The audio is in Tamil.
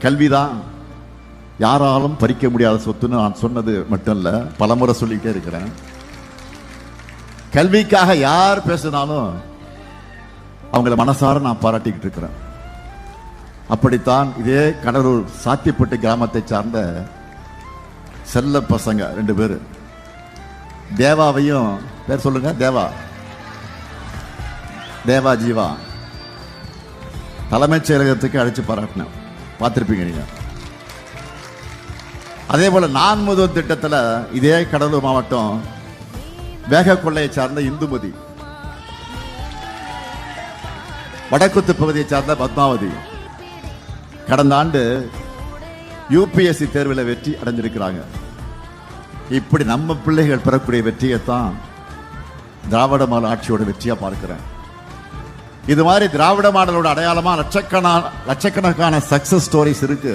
கல்விதான் யாராலும் பறிக்க முடியாத சொத்துன்னு நான் சொன்னது மட்டும் இல்ல, பலமுறை சொல்லிட்டே இருக்கிறேன். கல்விக்காக யார் பேசினாலும் அவங்கள மனசார நான் பாராட்டிக்கிட்டு இருக்கிறேன். அப்படித்தான் இதே கடலூர் சாத்திப்பட்டு கிராமத்தை சார்ந்த செல்ல பசங்க 2 பேர், தேவாவையும் பேர் சொல்லுங்க, தேவா ஜீவா, தலைமைச் செயலகத்துக்கு அழைச்சு பாராட்டினேன், பார்த்திருப்பீங்க நீங்க. அதே போல நான் முதல் திட்டத்தில் இதே கடலூர் மாவட்டம் வேக கொள்ளையை சார்ந்த இந்துமதி, வடக்குத்து பகுதியை சார்ந்த பத்மாவதி கடந்த ஆண்டு யூபிஎஸ்சி தேர்வில் வெற்றி அடைஞ்சிருக்கிறாங்க. இப்படி நம்ம பிள்ளைகள் பெறக்கூடிய வெற்றியைத்தான் திராவிட மாடல் ஆட்சியோட வெற்றியா பார்க்கிறேன். இது மாதிரி திராவிட மாடலோட அடையாளமா லட்சக்கணக்கான சக்சஸ் ஸ்டோரிஸ் இருக்கு.